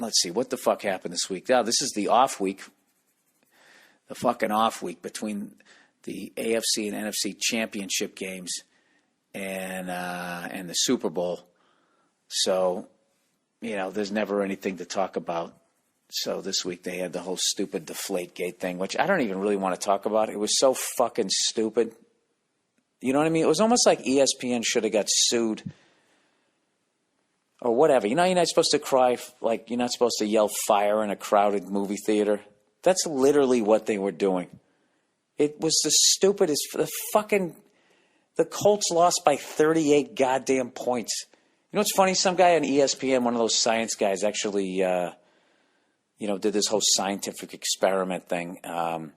let's see, what the fuck happened this week? Now, this is the off week, the fucking off week between the AFC and NFC championship games and the Super Bowl. So, there's never anything to talk about. So this week they had the whole stupid Deflategate thing, which I don't even really want to talk about. It was so fucking stupid. You know what I mean? It was almost like ESPN should have got sued or whatever. You're not supposed to cry, like you're not supposed to yell fire in a crowded movie theater. That's literally what they were doing. It was the stupidest. The Colts lost by 38 goddamn points. You know what's funny? Some guy on ESPN, one of those science guys, actually, did this whole scientific experiment thing to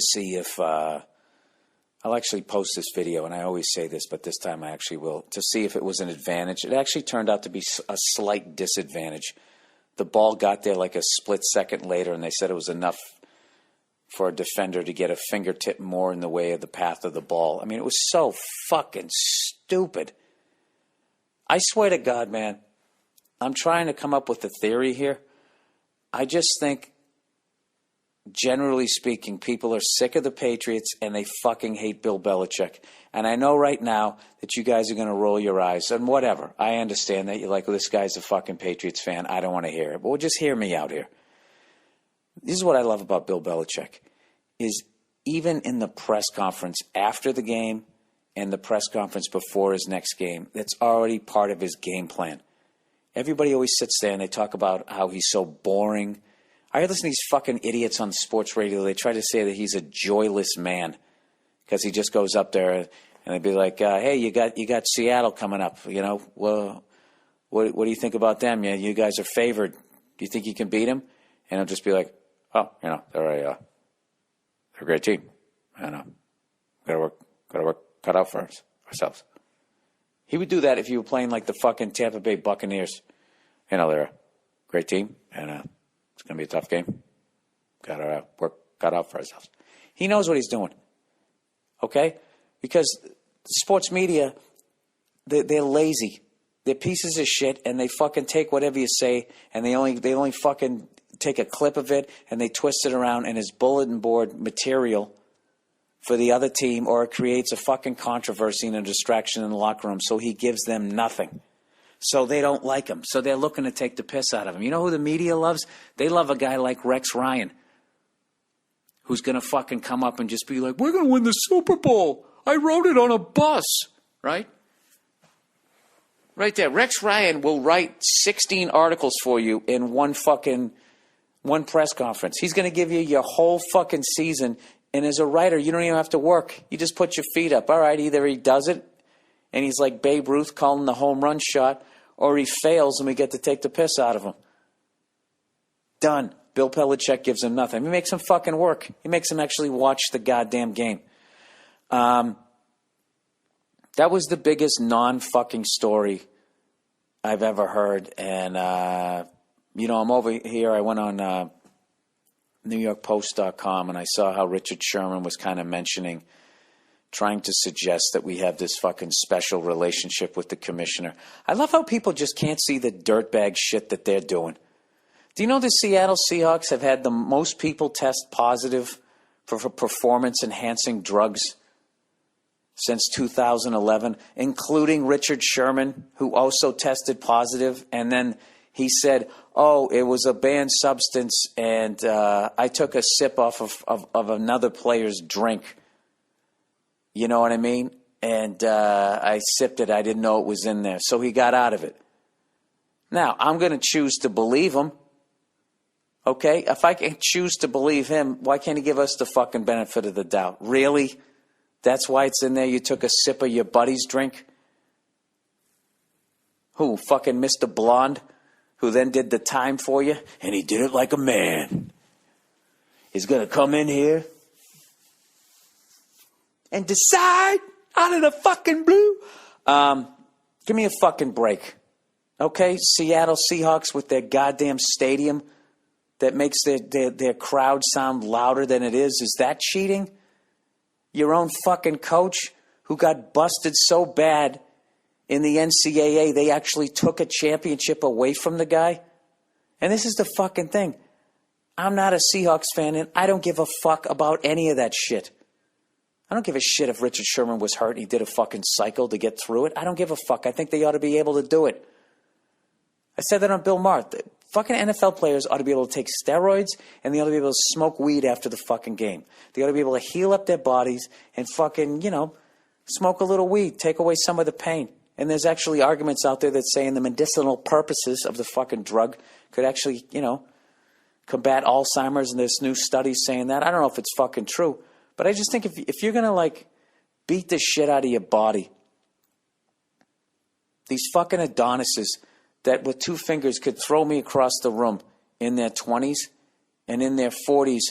see if I'll actually post this video, and I always say this, but this time I actually will, to see if it was an advantage. It actually turned out to be a slight disadvantage. The ball got there like a split second later, and they said it was enough for a defender to get a fingertip more in the way of the path of the ball. I mean, it was so fucking stupid. I swear to God, man, I'm trying to come up with a theory here. I just think, generally speaking, people are sick of the Patriots and they fucking hate Bill Belichick. And I know right now that you guys are going to roll your eyes and whatever. I understand that you're like, well, this guy's a fucking Patriots fan. I don't want to hear it. But well, just hear me out here. This is what I love about Bill Belichick, is even in the press conference after the game and the press conference before his next game, that's already part of his game plan. Everybody always sits there and they talk about how he's so boring. I listen to these fucking idiots on sports radio. They try to say that he's a joyless man because he just goes up there and they'd be like, hey, you got Seattle coming up. Well, what do you think about them? Yeah, you guys are favored. Do you think you can beat them? And I'll just be like, oh, they're a great team. Gotta work cut out for ourselves. He would do that if you were playing like the fucking Tampa Bay Buccaneers. They're a great team, and it's going to be a tough game. Got to work cut out for ourselves. He knows what he's doing, okay? Because sports media, they're lazy. They're pieces of shit, and they fucking take whatever you say, and they only fucking take a clip of it, and they twist it around, and it's bulletin board material for the other team, or it creates a fucking controversy and a distraction in the locker room, so he gives them nothing. So they don't like him. So they're looking to take the piss out of him. You know who the media loves? They love a guy like Rex Ryan, who's going to fucking come up and just be like, we're going to win the Super Bowl. I wrote it on a bus, right? Right there. Rex Ryan will write 16 articles for you in one press conference. He's going to give you your whole fucking season. And as a writer, you don't even have to work. You just put your feet up. All right, either he does it, and he's like Babe Ruth calling the home run shot, or he fails, and we get to take the piss out of him. Done. Bill Belichick gives him nothing. He makes him fucking work. He makes him actually watch the goddamn game. That was the biggest non-fucking story I've ever heard. And, I'm over here. I went on NewYorkPost.com, and I saw how Richard Sherman was kind of trying to suggest that we have this fucking special relationship with the commissioner. I love how people just can't see the dirtbag shit that they're doing. Do you know the Seattle Seahawks have had the most people test positive for performance-enhancing drugs since 2011, including Richard Sherman, who also tested positive, and then he said, oh, it was a banned substance, and I took a sip off of another player's drink. You know what I mean? And I sipped it. I didn't know it was in there. So he got out of it. Now, I'm going to choose to believe him. Okay? If I can choose to believe him, why can't he give us the fucking benefit of the doubt? Really? That's why it's in there? You took a sip of your buddy's drink? Who? Fucking Mr. Blonde? Who then did the time for you? And he did it like a man. He's going to come in here and decide out of the fucking blue. Give me a fucking break. Okay? Seattle Seahawks with their goddamn stadium that makes their crowd sound louder than it is. Is that cheating? Your own fucking coach who got busted so bad in the NCAA, they actually took a championship away from the guy. And this is the fucking thing. I'm not a Seahawks fan, and I don't give a fuck about any of that shit. I don't give a shit if Richard Sherman was hurt and he did a fucking cycle to get through it. I don't give a fuck. I think they ought to be able to do it. I said that on Bill Maher. The fucking NFL players ought to be able to take steroids, and they ought to be able to smoke weed after the fucking game. They ought to be able to heal up their bodies and fucking, smoke a little weed, take away some of the pain. And there's actually arguments out there that saying the medicinal purposes of the fucking drug could actually, combat Alzheimer's, and there's new studies saying that. I don't know if it's fucking true, but I just think if you're going to, beat the shit out of your body, these fucking Adonises that with two fingers could throw me across the room in their 20s and in their 40s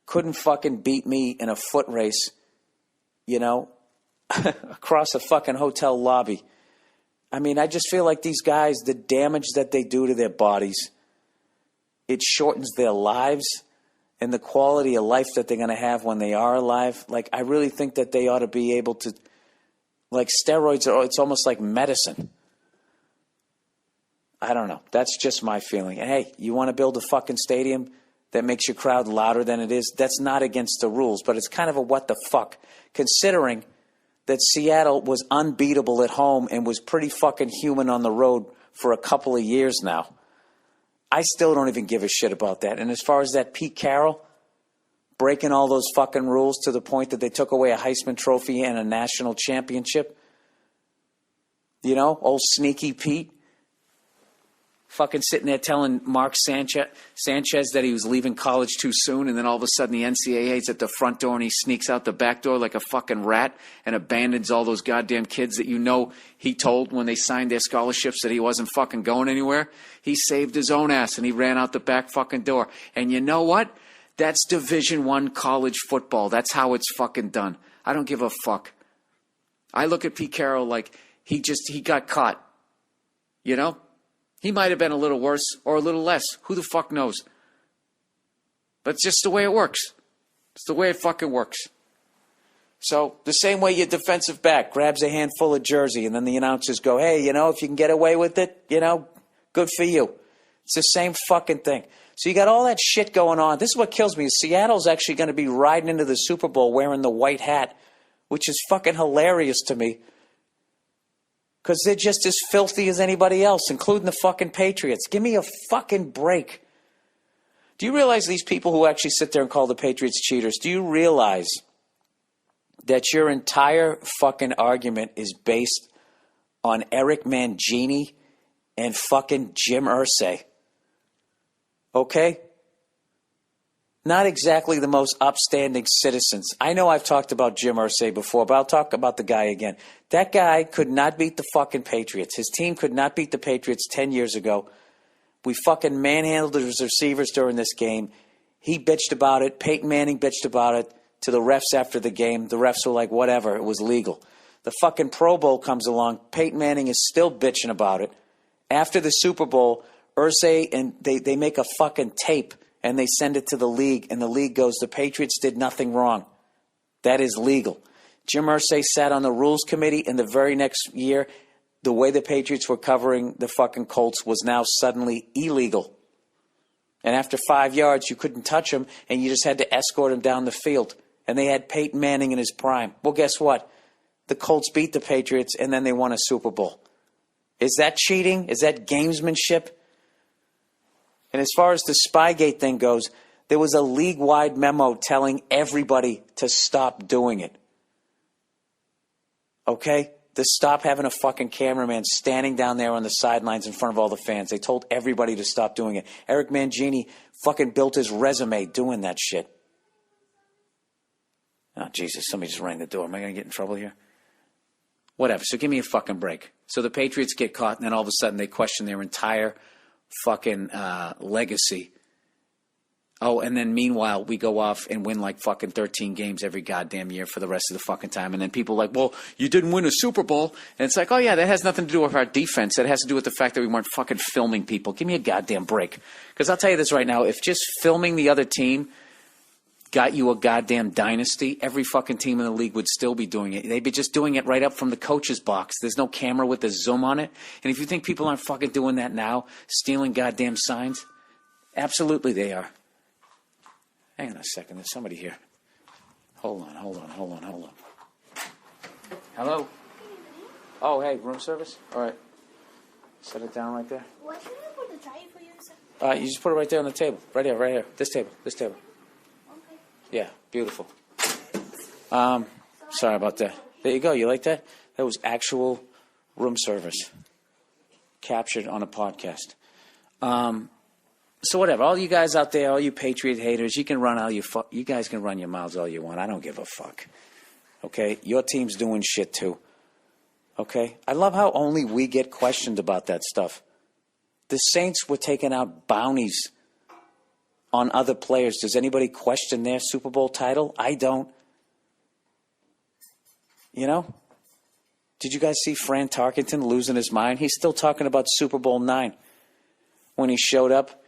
couldn't fucking beat me in a foot race, across a fucking hotel lobby. I mean, I just feel like these guys, the damage that they do to their bodies, it shortens their lives and the quality of life that they're going to have when they are alive. I really think that they ought to be able to, steroids, it's almost like medicine. I don't know. That's just my feeling. And hey, you want to build a fucking stadium that makes your crowd louder than it is? That's not against the rules, but it's kind of a what the fuck, considering that Seattle was unbeatable at home and was pretty fucking human on the road for a couple of years now. I still don't even give a shit about that. And as far as that Pete Carroll breaking all those fucking rules to the point that they took away a Heisman Trophy and a national championship, old sneaky Pete, fucking sitting there telling Mark Sanchez that he was leaving college too soon, and then all of a sudden the NCAA's at the front door and he sneaks out the back door like a fucking rat and abandons all those goddamn kids that he told when they signed their scholarships that he wasn't fucking going anywhere. He saved his own ass and he ran out the back fucking door. And you know what? That's Division I college football. That's how it's fucking done. I don't give a fuck. I look at Pete Carroll like he got caught. He might have been a little worse or a little less. Who the fuck knows? But it's just the way it works. It's the way it fucking works. So the same way your defensive back grabs a handful of jersey and then the announcers go, hey, if you can get away with it, good for you. It's the same fucking thing. So you got all that shit going on. This is what kills me. Seattle's actually going to be riding into the Super Bowl wearing the white hat, which is fucking hilarious to me. Because they're just as filthy as anybody else, including the fucking Patriots. Give me a fucking break. Do you realize these people who actually sit there and call the Patriots cheaters, do you realize that your entire fucking argument is based on Eric Mangini and fucking Jim Irsay? Okay? Not exactly the most upstanding citizens. I know I've talked about Jim Irsay before, but I'll talk about the guy again. That guy could not beat the fucking Patriots. His team could not beat the Patriots 10 years ago. We fucking manhandled his receivers during this game. He bitched about it. Peyton Manning bitched about it to the refs after the game. The refs were like, whatever, it was legal. The fucking Pro Bowl comes along. Peyton Manning is still bitching about it. After the Super Bowl, Irsay and they make a fucking tape and they send it to the league, and the league goes, the Patriots did nothing wrong. That is legal. Jim Irsay sat on the rules committee, and the very next year, the way the Patriots were covering the fucking Colts was now suddenly illegal. And after 5 yards, you couldn't touch him, and you just had to escort him down the field. And they had Peyton Manning in his prime. Well, guess what? The Colts beat the Patriots, and then they won a Super Bowl. Is that cheating? Is that gamesmanship? And as far as the Spygate thing goes, there was a league-wide memo telling everybody to stop doing it. Okay? To stop having a fucking cameraman standing down there on the sidelines in front of all the fans. They told everybody to stop doing it. Eric Mangini fucking built his resume doing that shit. Oh, Jesus, somebody just rang the door. Am I going to get in trouble here? Whatever. So give me a fucking break. So the Patriots get caught, and then all of a sudden they question their entire fucking legacy. Oh, and then meanwhile, we go off and win like fucking 13 games every goddamn year for the rest of the fucking time. And then people are like, well, you didn't win a Super Bowl. And it's like, oh, yeah, that has nothing to do with our defense. That has to do with the fact that we weren't fucking filming people. Give me a goddamn break. Because I'll tell you this right now. If just filming the other team got you a goddamn dynasty, every fucking team in the league would still be doing it. They'd be just doing it right up from the coach's box. There's no camera with a zoom on it. And if you think people aren't fucking doing that now, stealing goddamn signs, absolutely they are. Hang on a second, there's somebody here. Hold on. Hello? Oh, hey, room service? All right. Set it down right there. Why should I put the tray for you? You just put it right there on the table. Right here. This table. Okay. Yeah, beautiful. Sorry about that. There you go. You like that? That was actual room service. Captured on a podcast. So whatever. All you guys out there, all you Patriot haters, you can run all you guys can run your mouths all you want. I don't give a fuck. Okay? Your team's doing shit too. Okay? I love how only we get questioned about that stuff. The Saints were taking out bounties on other players. Does anybody question their Super Bowl title? I don't. You know? Did you guys see Fran Tarkenton losing his mind? He's still talking about Super Bowl IX. When he showed up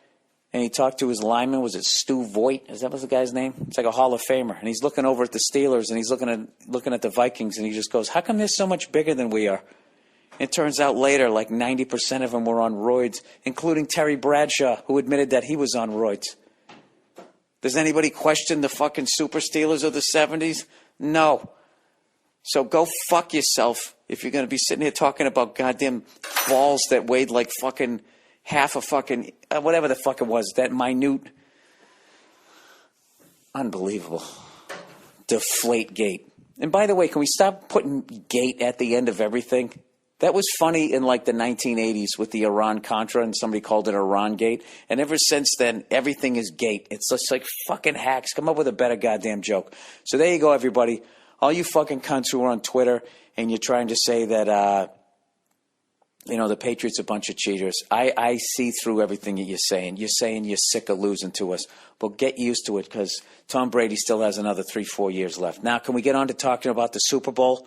and he talked to his lineman, was it Stu Voigt? Is that was the guy's name? It's like a Hall of Famer. And he's looking over at the Steelers and he's looking at the Vikings and he just goes, how come they're so much bigger than we are? It turns out later, like 90% of them were on roids, including Terry Bradshaw, who admitted that he was on roids. Does anybody question the fucking Super Steelers of the 70s? No. So go fuck yourself if you're going to be sitting here talking about goddamn balls that weighed like fucking half a fucking, whatever the fuck it was, that minute. Unbelievable. Deflategate. And by the way, can we stop putting gate at the end of everything? That was funny in like the 1980s with the Iran-Contra, and somebody called it Iran-gate. And ever since then, everything is gate. It's just like fucking hacks. Come up with a better goddamn joke. So there you go, everybody. All you fucking cunts who are on Twitter and you're trying to say that, the Patriots are a bunch of cheaters. I see through everything that you're saying. You're saying you're sick of losing to us. Well, get used to it because Tom Brady still has another 3-4 years left. Now, can we get on to talking about the Super Bowl?